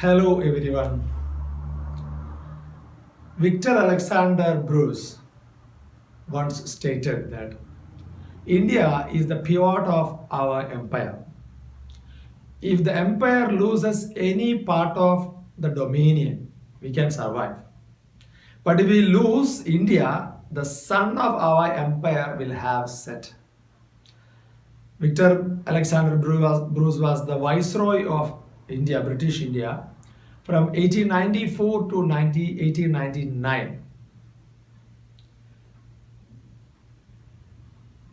Hello everyone. Victor Alexander Bruce once stated that India is the pivot of our empire. If the empire loses any part of the dominion, we can survive. But if we lose India, the sun of our empire will have set. Victor Alexander Bruce was the Viceroy of India, British India, from 1894 to 1899.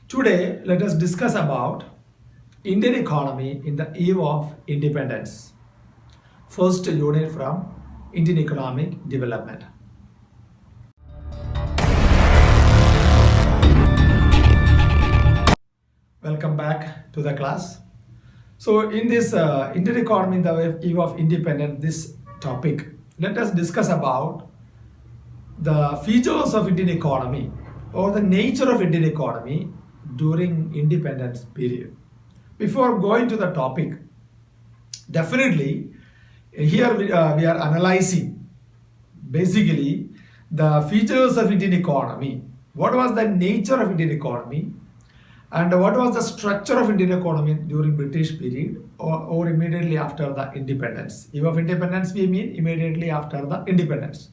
Today, let us discuss about Indian economy in the eve of independence. First unit from Indian economic development. Welcome back to the class. So, in this Indian economy in the eve of independence, this topic, let us discuss about the features of Indian economy or the nature of Indian economy during independence period. Before going to the topic, definitely here we are analyzing basically the features of Indian economy. What was the nature of Indian economy and what was the structure of Indian economy during British period or immediately after the independence. Eve of independence we mean immediately after the independence.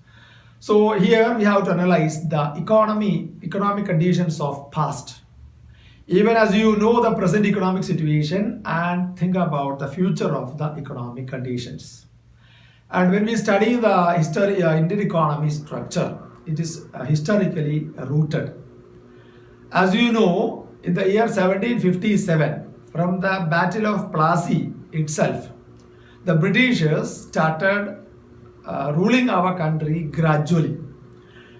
So here we have to analyze the economic conditions of past. Even as you know the present economic situation and think about the future of the economic conditions. And when we study the history, Indian economy structure, it is historically rooted. As you know, in the year 1757, from the Battle of Plassey itself, the Britishers started ruling our country gradually.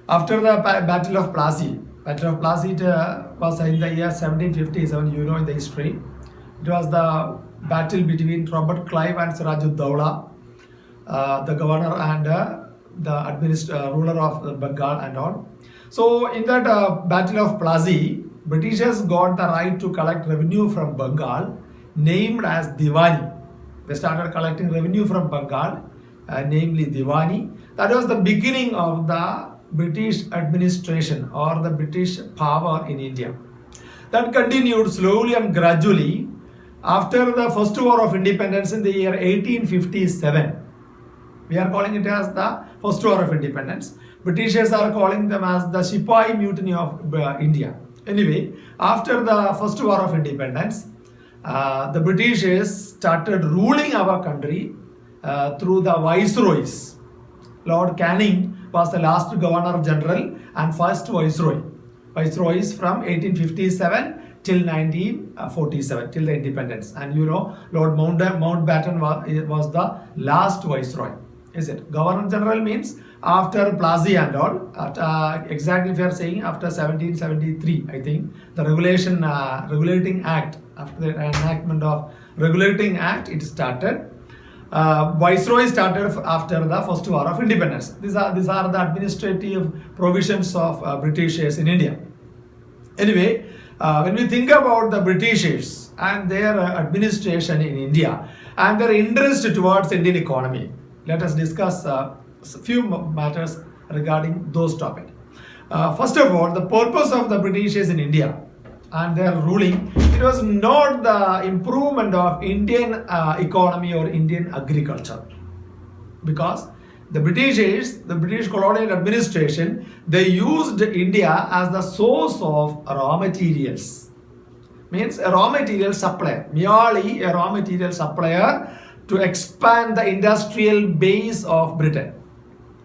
After the Battle of Plassey was in the year 1757, you know in the history. It was the battle between Robert Clive and Sirajuddaula, the governor and the ruler of Bengal and all. So in that Battle of Plassey, Britishers got the right to collect revenue from Bengal, named as Diwani. They started collecting revenue from Bengal, namely Diwani. That was the beginning of the British administration or the British power in India. That continued slowly and gradually after the First War of Independence in the year 1857. We are calling it as the First War of Independence. Britishers are calling them as the Sepoy Mutiny of India. Anyway, after the First War of Independence, the Britishers started ruling our country through the viceroys. Lord Canning was the last governor general and first viceroy. Viceroys from 1857 till 1947, till the independence. And you know, Lord Mountbatten was the last viceroy. Is it? Governor general means after Plassey and all, exactly if you are saying after 1773, I think, the regulating act, after the enactment of regulating act, it started. Viceroy started after the First War of Independence. These are the administrative provisions of Britishers in India. Anyway, when we think about the Britishers and their administration in India and their interest towards Indian economy, let us discuss a few matters regarding those topics. First of all, the purpose of the Britishers in India and their ruling, it was not the improvement of Indian economy or Indian agriculture, because the British colonial administration, they used India as the source of raw materials. Means a raw material supplier, merely a raw material supplier to expand the industrial base of Britain.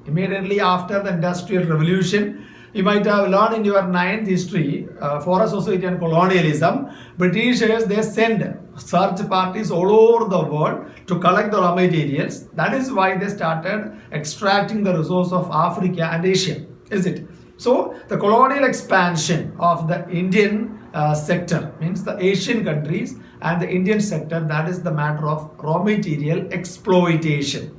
Immediately after the Industrial Revolution, you might have learned in your 9th history, Forest Society and Colonialism, Britishers, they send search parties all over the world to collect the raw materials. That is why they started extracting the resource of Africa and Asia. Is it? So, the colonial expansion of the Indian sector, means the Asian countries and the Indian sector, that is the matter of raw material exploitation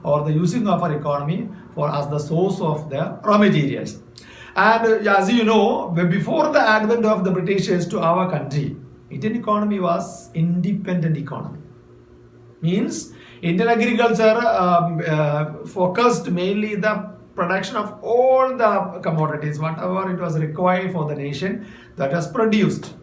or the using of our economy for as the source of the raw materials. And as you know, before the advent of the Britishers to our country, Indian economy was independent economy. Means Indian agriculture focused mainly the production of all the commodities, whatever it was required for the nation, that was produced.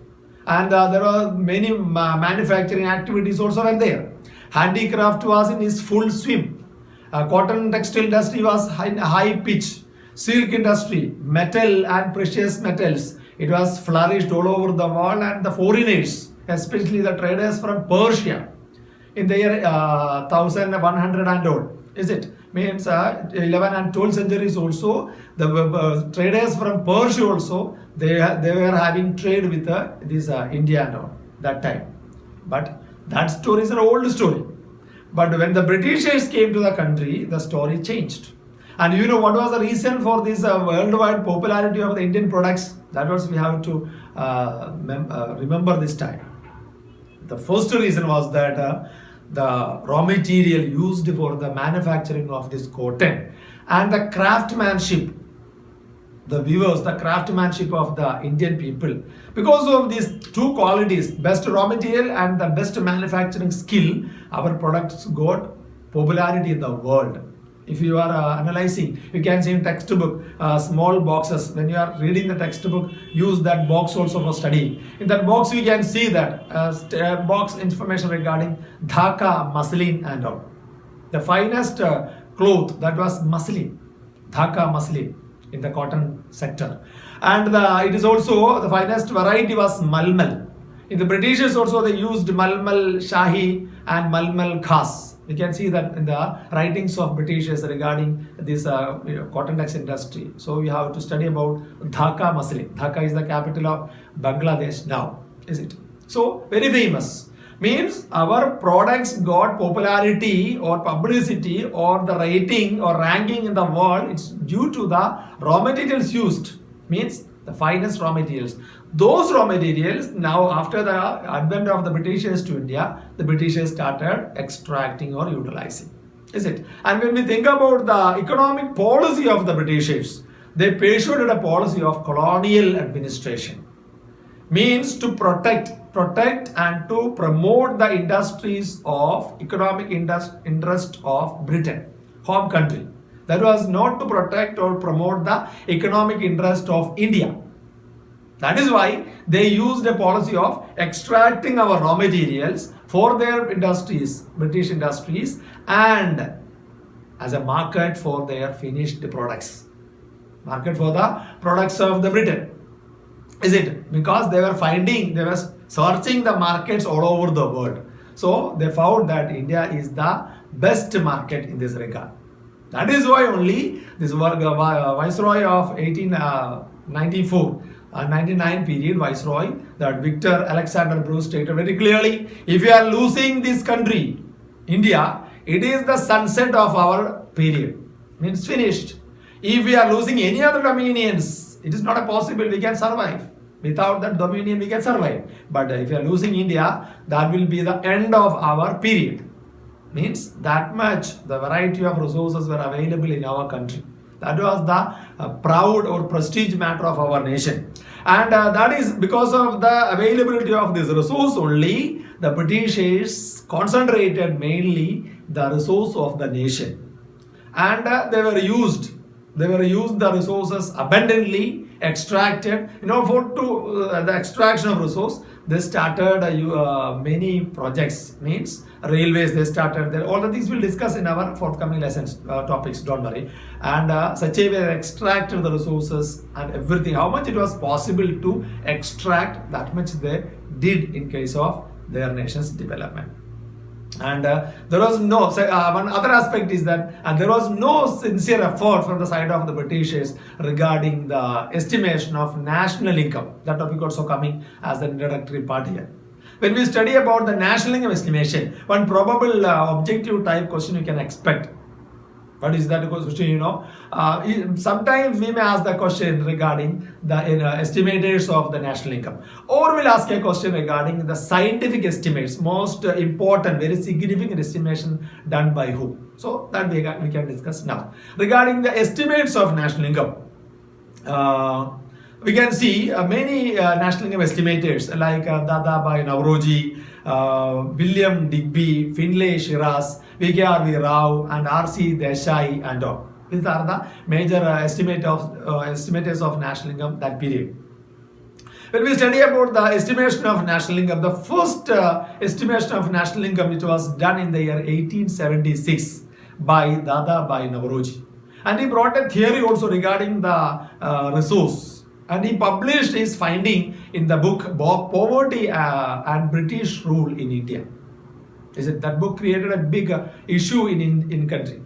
And there were many manufacturing activities also were there. Handicraft was in its full swing. Cotton textile industry was high pitch. Silk industry, metal and precious metals, it was flourished all over the world, and the foreigners, especially the traders from Persia, in the year 1100 and old, is it? Means 11 and 12th centuries also, the traders from Persia also, they were having trade with this India and all that time. But that story is an old story. But when the Britishers came to the country, the story changed. And you know what was the reason for this worldwide popularity of the Indian products? That was we have to remember this time. The first reason was that the raw material used for the manufacturing of this cotton and the craftsmanship, the weavers, the craftsmanship of the Indian people. Because of these two qualities, best raw material and the best manufacturing skill, our products got popularity in the world. If you are analyzing, you can see in textbook, small boxes. When you are reading the textbook, use that box also for study. In that box, you can see that box information regarding Dhaka, muslin and all. The finest cloth, that was muslin, Dhaka muslin in the cotton sector. And it is also the finest variety was malmal. In the Britishers also they used malmal shahi and malmal khas. We can see that in the writings of Britishers regarding this cotton textile industry. So we have to study about Dhaka muslin. Dhaka is the capital of Bangladesh now, is it? So very famous. Means our products got popularity or publicity or the rating or ranking in the world. It's due to the raw materials used. Means the finest raw materials. Those raw materials, now after the advent of the Britishers to India, the Britishers started extracting or utilizing. Is it? And when we think about the economic policy of the Britishers, they pursued a policy of colonial administration. Means to protect and to promote the industries of economic interest of Britain, home country. That was not to protect or promote the economic interest of India. That is why they used a policy of extracting our raw materials for their industries, British industries, and as a market for their finished products. Market for the products of the Britain. Is it? Because they were searching the markets all over the world. So they found that India is the best market in this regard. That is why only this Viceroy of 1894 99 period Viceroy, that Victor Alexander Bruce stated very clearly, if you are losing this country, India, it is the sunset of our period. Means finished. If we are losing any other dominions, it is not a possible we can survive. Without that dominion we can survive. But if we are losing India, that will be the end of our period. Means that much the variety of resources were available in our country. That was the proud or prestige matter of our nation. And that is because of the availability of this resource only, the Britishers concentrated mainly the resource of the nation. And they were used the resources abundantly, extracted. For the extraction of resource, they started many projects. Means railways they started there. All the things we'll discuss in our forthcoming lessons topics, don't worry. And such a way they extracted the resources and everything, how much it was possible to extract, that much they did in case of their nation's development. And there was no one other aspect is that there was no sincere effort from the side of the Britishers regarding the estimation of national income. That topic also coming as an introductory part here. When we study about the national income estimation, one probable objective type question you can expect. What is that question? Sometimes we may ask the question regarding the estimators of the national income, or we'll ask a question regarding the scientific estimates, most important, very significant estimation done by who. So that we can discuss now. Regarding the estimates of national income, we can see many national income estimators like Dadabhai Nauroji, William Digby, Finlay Shiras, VKRV Rao, and RC Desai and all. These are the major estimators of national income that period. When we study about the estimation of national income, the first estimation of national income, it was done in the year 1876 by Dadabhai Nauroji. And he brought a theory also regarding the resource. And he published his finding in the book Poverty and British Rule in India. That book created a big issue in country.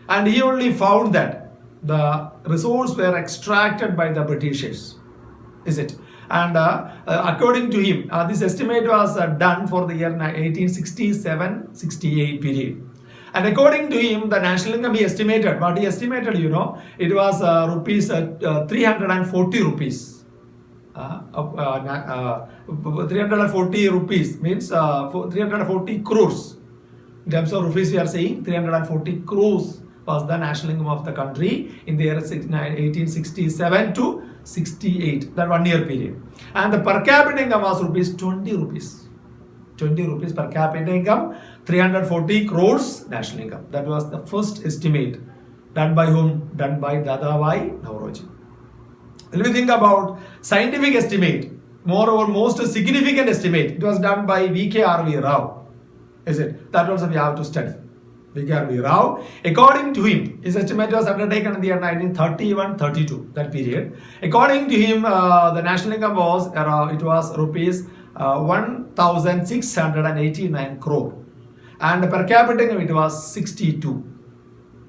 And he only found that the resources were extracted by the Britishers. And according to him, this estimate was done for the year 1867-68 period. And according to him, the national income he estimated, what he estimated, it was rupees 340 rupees. 340 rupees means 340 crores. In terms of rupees, we are saying 340 crores was the national income of the country in the year 1867 to 68, that 1 year period. And the per capita income was rupees 20 rupees. 20 rupees per capita income, 340 crores national income. That was the first estimate done by whom? Done by Dadabhai Nauroji. When we think about scientific estimate, moreover, most significant estimate, it was done by VKRV Rao. That also we have to study. VKRV Rao, according to him, his estimate was undertaken in the year 1931-32, that period. According to him, the national income was rupees 1,689 crore, and per capita income it was 62.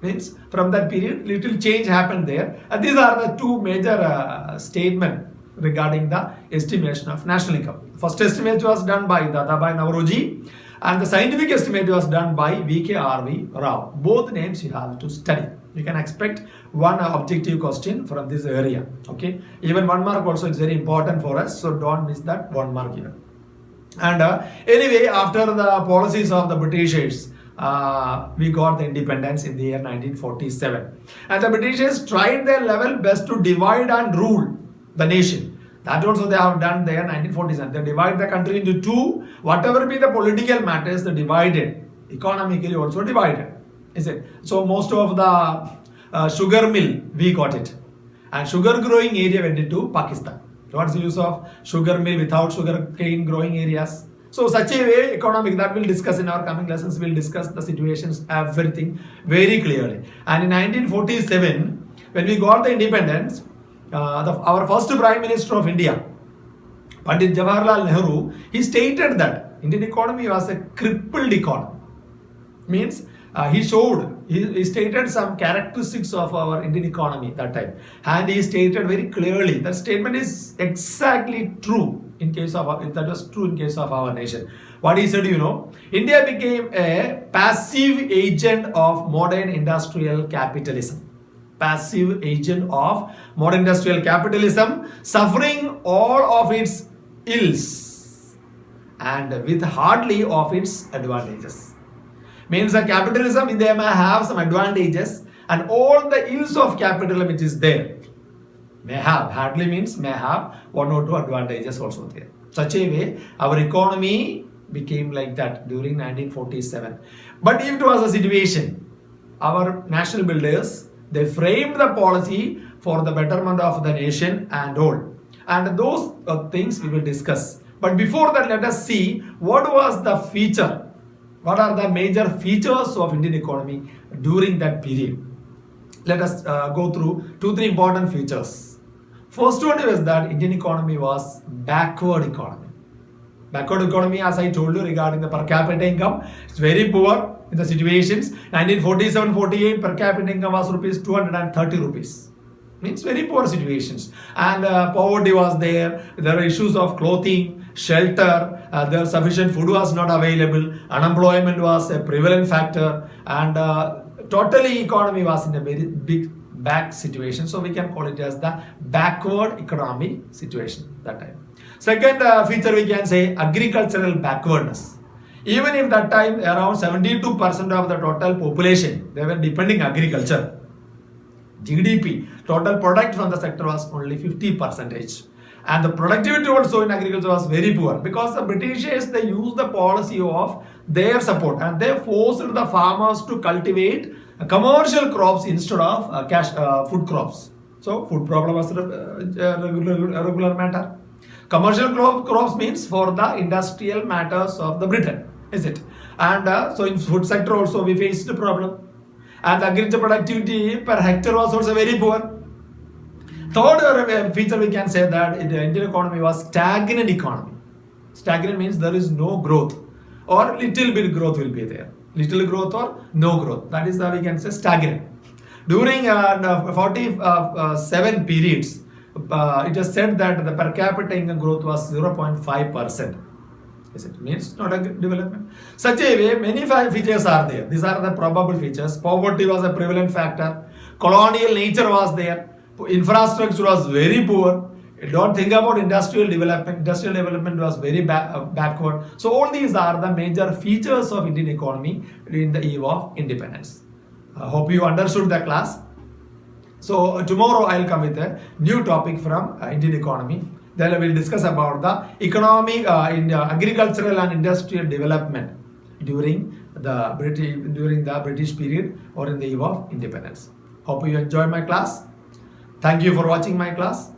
Means from that period, little change happened there. And these are the two major statements regarding the estimation of national income. First estimate was done by Dadabhai Nauroji, and the scientific estimate was done by VKRV Rao. Both names you have to study. You can expect one objective question from this area. Okay, even 1 mark also is very important for us, so don't miss that 1 mark even. And anyway, after the policies of the Britishers, we got the independence in the year 1947, and the Britishers tried their level best to divide and rule the nation. That also they have done there in 1947. They divide the country into two. Whatever be the political matters, they divided. Economically also divided. So most of the sugar mill, we got it. And sugar growing area went into Pakistan. What's the use of sugar mill without sugar cane growing areas? So such a way, economic, that we'll discuss in our coming lessons. We'll discuss the situations, everything very clearly. And in 1947, when we got the independence, our first Prime Minister of India, Pandit Jawaharlal Nehru, he stated that Indian economy was a crippled economy. Means he stated some characteristics of our Indian economy that time, and he stated very clearly that statement is exactly true in case of our nation. What he said, India became a passive agent of modern industrial capitalism. Passive agent of modern industrial capitalism, suffering all of its ills and with hardly of its advantages. Means that capitalism, they may have some advantages, and all the ills of capitalism which is there may have, hardly means may have 1 or 2 advantages also there. Such a way, our economy became like that during 1947. But if it was a situation, our national builders, they framed the policy for the betterment of the nation and all. And those things we will discuss. But before that, let us see what was the feature. What are the major features of Indian economy during that period? Let us go through 2-3 important features. First one is that Indian economy was backward economy. Backward economy, as I told you regarding the per capita income, it's very poor in the situations. 1947-48 per capita income was rupees 230 rupees. Means very poor situations. And poverty was there. There were issues of clothing, shelter. There sufficient food was not available. Unemployment was a prevalent factor. And totally economy was in a very big back situation. So we can call it as the backward economy situation that time. Second feature we can say agricultural backwardness. Even if that time around 72% of the total population, they were depending agriculture. GDP, total product from the sector was only 50%. And the productivity also in agriculture was very poor because the Britishers, they used the policy of their support and they forced the farmers to cultivate commercial crops instead of food crops. So food problem was a regular matter. Commercial crops means for the industrial matters of the Britain, is it? And so in food sector also we faced the problem. And the agriculture productivity per hectare was also very poor. Third feature we can say that the Indian economy was stagnant economy. Stagnant means there is no growth or little bit growth will be there. Little growth or no growth. That is how we can say stagnant. During 47 periods, it is said that the per capita income growth was 0.5%. It means not a good development. Such a way, many features are there. These are the probable features. Poverty was a prevalent factor. Colonial nature was there. Infrastructure was very poor. Don't think about industrial development. Industrial development was very backward. So all these are the major features of Indian economy in the eve of independence. I hope you understood the class. So tomorrow I'll come with a new topic from Indian economy. Then we will discuss about the economic, agricultural and industrial development during the British period or in the eve of independence. Hope you enjoy my class. Thank you for watching my class.